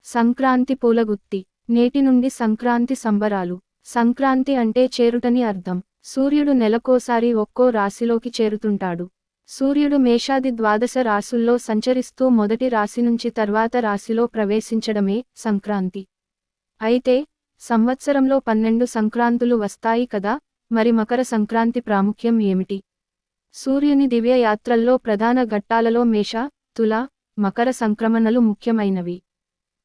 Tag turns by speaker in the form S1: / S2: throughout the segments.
S1: సంక్రాంతి పూలగుత్తి. నేటి నుండి సంక్రాంతి సంబరాలు. సంక్రాంతి అంటే చేరుటని అర్థం. సూర్యుడు నెలకోసారి ఒక్కో రాశిలోకి చేరుతుంటాడు. సూర్యుడు మేషాది ద్వాదశ రాశుల్లో సంచరిస్తూ మొదటి రాశి నుంచి తర్వాత రాశిలో ప్రవేశించడమే సంక్రాంతి. అయితే సంవత్సరంలో 12 సంక్రాంతులు వస్తాయి కదా, మరి మకర సంక్రాంతి ప్రాముఖ్యం ఏమిటి? సూర్యుని దివ్య యాత్రల్లో ప్రధాన ఘట్టాలలో మేష, తుల, మకర సంక్రమణలు ముఖ్యమైనవి.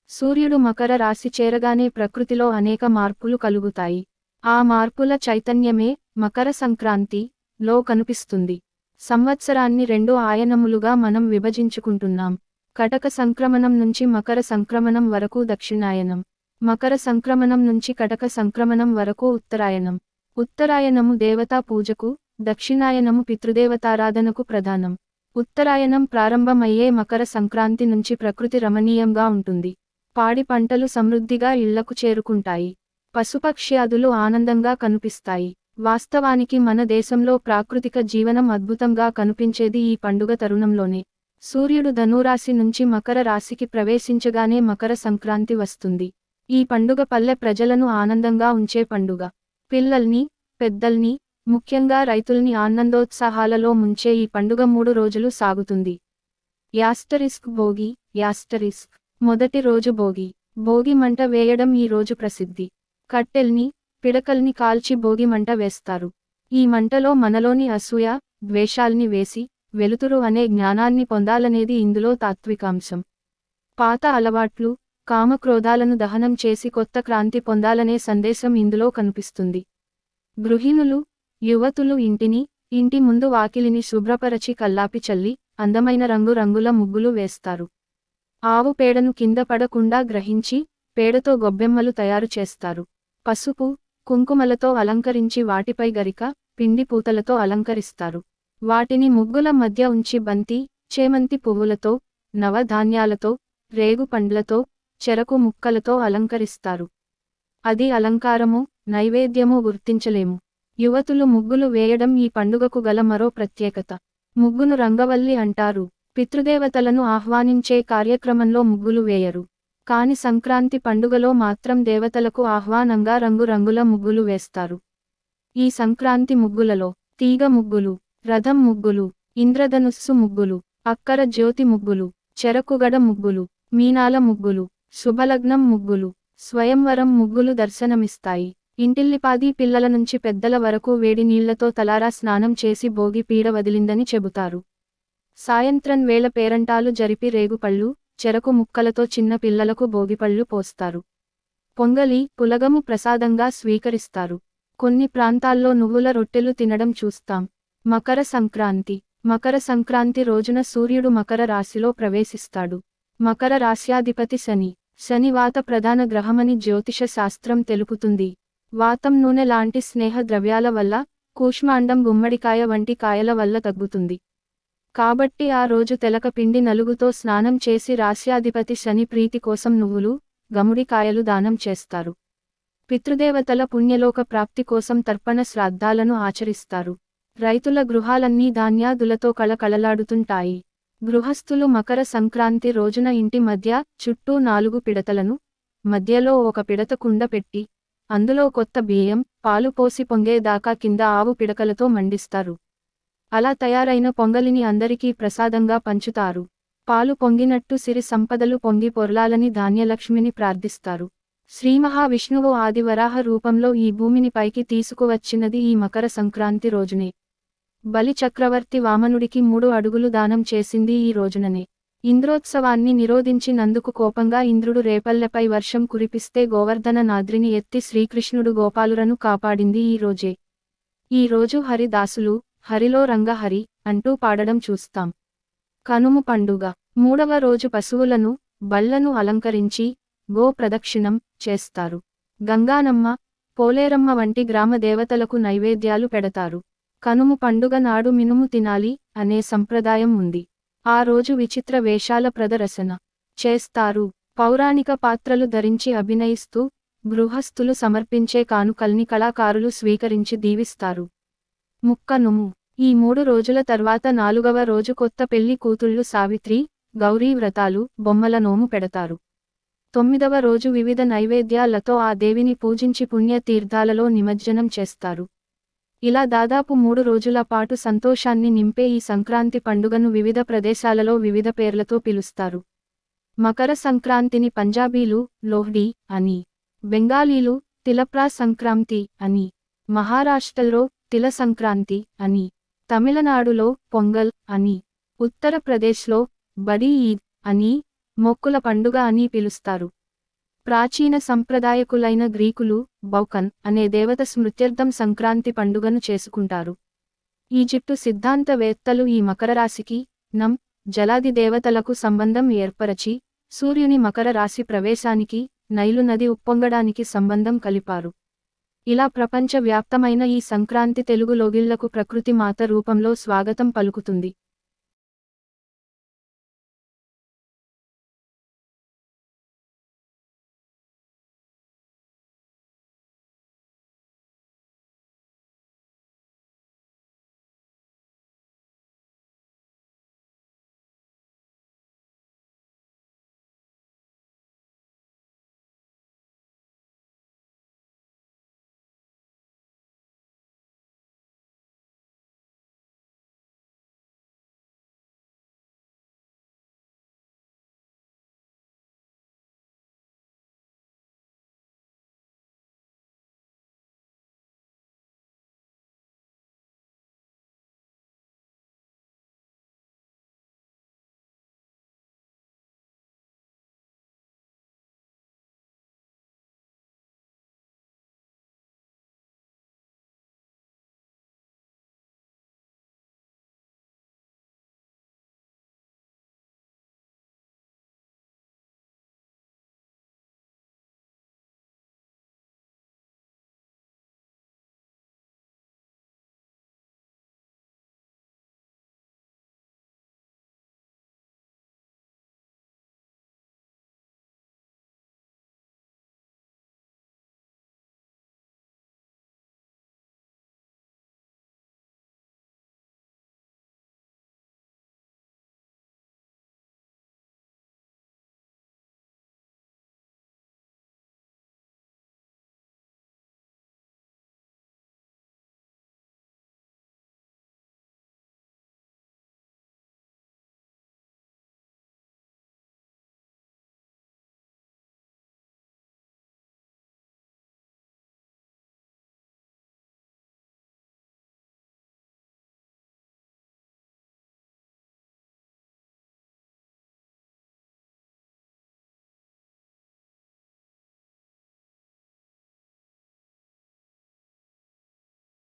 S1: సూర్యుడు మకర రాశి చేరగానే ప్రకృతిలో అనేక మార్పులు కలుగుతాయి. ఆ మార్పుల చైతన్యమే మకర సంక్రాంతి లో కనిపిస్తుంది. సంవత్సరాన్ని 2 ఆయనములుగా మనం విభజించుకుంటున్నాం. కటక సంక్రమణం నుంచి మకర సంక్రమణం వరకు దక్షిణాయనం, మకర సంక్రమణం నుంచి కటక సంక్రమణం వరకు ఉత్తరాయణం. ఉత్తరాయణము దేవతా పూజకు, దక్షిణాయనము పితృదేవతారాధనకు ప్రధానం. ఉత్తరాయణం ప్రారంభమయ్యే మకర సంక్రాంతి నుంచి ప్రకృతి రమణీయంగా ఉంటుంది. పాడి పంటలు సమృద్ధిగా ఇళ్లకు చేరుకుంటాయి. పశుపక్ష్యాదులు ఆనందంగా కనిపిస్తాయి. వాస్తవానికి మన దేశంలో ప్రాకృతిక జీవనం అద్భుతంగా కనిపించేది ఈ పండుగ తరుణంలోనే. సూర్యుడు ధనురాశి నుంచి మకర రాశికి ప్రవేశించగానే మకర సంక్రాంతి వస్తుంది. ఈ పండుగ పల్లె ప్రజలను ఆనందంగా ఉంచే పండుగ. పిల్లల్ని, పెద్దల్ని, ముఖ్యంగా రైతుల్ని ఆనందోత్సాహాలలో ముంచే ఈ పండుగ 3 రోజులు సాగుతుంది. భోగి. మొదటి రోజు భోగి. భోగి మంట వేయడం ఈ రోజు ప్రసిద్ధి. కట్టెల్ని, పిడకల్ని కాల్చి భోగి మంట వేస్తారు. ఈ మంటలో మనలోని అసూయ, ద్వేషాల్ని వేసి వెలుతురు అనే జ్ఞానాన్ని పొందాలనేది ఇందులో తాత్వికాంశం. పాత అలవాట్లు, కామక్రోధాలను దహనం చేసి కొత్త క్రాంతి పొందాలనే సందేశం ఇందులో కనిపిస్తుంది. గృహిణులు, యువతులు ఇంటి ముందు వాకిలిని శుభ్రపరచి కల్లాపి చల్లి అందమైన రంగుల ముగ్గులు వేస్తారు. ఆవు పేడను కింద పడకుండా గ్రహించి పేడతో గొబ్బెమ్మలు తయారు చేస్తారు. పసుపు, కుంకుమలతో అలంకరించి వాటిపై గరిక, పిండి పూతలతో అలంకరిస్తారు. వాటిని ముగ్గుల మధ్య ఉంచి బంతి, చేమంతి పువ్వులతో, నవధాన్యాలతో, రేగు పండ్లతో, చెరకు ముక్కలతో అలంకరిస్తారు. అది అలంకారమో, నైవేద్యమో గుర్తించలేము. యువతులు ముగ్గులు వేయడం ఈ పండుగకు గల మరో ప్రత్యేకత. ముగ్గును రంగవల్లి అంటారు. పితృదేవతలను ఆహ్వానించే కార్యక్రమంలో ముగ్గులు వేయరు. కాని సంక్రాంతి పండుగలో మాత్రం దేవతలకు ఆహ్వానంగా రంగుల ముగ్గులు వేస్తారు. ఈ సంక్రాంతి ముగ్గులలో తీగ ముగ్గులు, రథం ముగ్గులు, ఇంద్రధనుస్సు ముగ్గులు, అక్కర జ్యోతి ముగ్గులు, చెరకుగడ ముగ్గులు, మీనాల ముగ్గులు, శుభలగ్నం ముగ్గులు, స్వయంవరం ముగ్గులు దర్శనమిస్తాయి. ఇంటిల్లిపాది పిల్లల నుంచి పెద్దల వరకు వేడి నీళ్లతో తలారా స్నానం చేసి భోగి పీడ వదిలిందని చెబుతారు. సాయంత్రం వేళ పేరంటాలు జరిపి రేగుపళ్ళు, చెరకు ముక్కలతో చిన్న పిల్లలకు భోగిపళ్ళు పోస్తారు. పొంగలి, పులగము ప్రసాదంగా స్వీకరిస్తారు. కొన్ని ప్రాంతాల్లో నువ్వుల రొట్టెలు తినడం చూస్తాం. మకర సంక్రాంతి. మకర సంక్రాంతి రోజున సూర్యుడు మకర రాశిలో ప్రవేశిస్తాడు. మకర రాశ్యాధిపతి శని. శని వాత ప్రధాన గ్రహమని జ్యోతిష శాస్త్రం తెలుపుతుంది. వాతం నూనె లాంటి స్నేహ ద్రవ్యాల వల్ల, కూష్మాండం గుమ్మడికాయ వంటి కాయల వల్ల తగ్గుతుంది. కాబట్టి ఆ రోజు తెలకపిండి నలుగుతో స్నానం చేసి రాశ్యాధిపతి శని ప్రీతి కోసం నువ్వులు, గముడికాయలు దానం చేస్తారు. పితృదేవతల పుణ్యలోక ప్రాప్తి కోసం తర్పణ శ్రాద్ధాలను ఆచరిస్తారు. రైతుల గృహాలన్నీ ధాన్యాదులతో కళకళలాడుతుంటాయి. గృహస్థులు మకర సంక్రాంతి రోజున ఇంటి మధ్య చుట్టూ 4 పిడతలను, మధ్యలో ఒక పిడత కుండ పెట్టి అందులో కొత్త బియ్యం, పాలు పోసి పొంగేదాకా కింద ఆవు పిడకలతో మండిస్తారు. అలా తయారైన పొంగలిని అందరికీ ప్రసాదంగా పంచుతారు. పాలు పొంగినట్టు సిరి సంపదలు పొంగి పొర్లాలని ధాన్యలక్ష్మిని ప్రార్థిస్తారు. శ్రీమహావిష్ణువు ఆదివరాహ రూపంలో ఈ భూమిని పైకి తీసుకువచ్చినది ఈ మకర సంక్రాంతి రోజునే. బలి చక్రవర్తి వామనుడికి 3 అడుగులు దానం చేసింది ఈ రోజుననే. ఇంద్రోత్సవాన్ని నిరోధించినందుకు కోపంగా ఇంద్రుడు రేపల్లెపై వర్షం కురిపిస్తే గోవర్ధన నాద్రిని ఎత్తి శ్రీకృష్ణుడు గోపాలురను కాపాడింది ఈ రోజే. ఈ రోజు హరిదాసులు హరిలో రంగహరి అంటూ పాడడం చూస్తాం. కనుమ పండుగ. 3వ రోజు పశువులను, బళ్లను అలంకరించి గో ప్రదక్షిణం చేస్తారు. గంగానమ్మ, పోలేరమ్మ వంటి గ్రామ దేవతలకు నైవేద్యాలు పెడతారు. కనుమ పండుగ నాడు మినుము తినాలి అనే సంప్రదాయం ఉంది. ఆ రోజు విచిత్ర వేషాల ప్రదర్శన చేస్తారు. పౌరాణిక పాత్రలు ధరించి అభినయిస్తూ గృహస్థులు సమర్పించే కానుకల్ని కళాకారులు స్వీకరించి దీవిస్తారు. ముక్కనుము. ఈ 3 రోజుల తర్వాత 4వ రోజు కొత్త పెళ్లి కూతుళ్లు సావిత్రి, గౌరీ వ్రతాలు, బొమ్మల నోము పెడతారు. 9వ రోజు వివిధ నైవేద్యాలతో ఆ దేవిని పూజించి పుణ్య తీర్థాలలో నిమజ్జనం చేస్తారు. ఇలా దాదాపు 3 రోజుల పాటు సంతోషాన్ని నింపే ఈ సంక్రాంతి పండుగను వివిధ ప్రదేశాలలో వివిధ పేర్లతో పిలుస్తారు. మకర సంక్రాంతిని పంజాబీలు లోహ్డీ అని, బెంగాలీలు తిలప్రా సంక్రాంతి అని, మహారాష్ట్రలో తిల సంక్రాంతి అని, తమిళనాడులో పొంగల్ అని, ఉత్తరప్రదేశ్లో బడీ ఈద్ అని, మొక్కుల పండుగ అని పిలుస్తారు. ప్రాచీన సంప్రదాయకులైన గ్రీకులు బౌకన్ అనే దేవత స్మృత్యర్థం సంక్రాంతి పండుగను చేసుకుంటారు. ఈజిప్టు సిద్ధాంతవేత్తలు ఈ మకర రాశికి నం జలాది దేవతలకు సంబంధం ఏర్పరచి సూర్యుని మకర రాశి ప్రవేశానికి నైలు నది ఉప్పొంగడానికి సంబంధం కలిపారు. ఇలా ప్రపంచ వ్యాప్తమైన ఈ సంక్రాంతి తెలుగు లోగిళ్లకు ప్రకృతి మాత రూపంలో స్వాగతం పలుకుతుంది.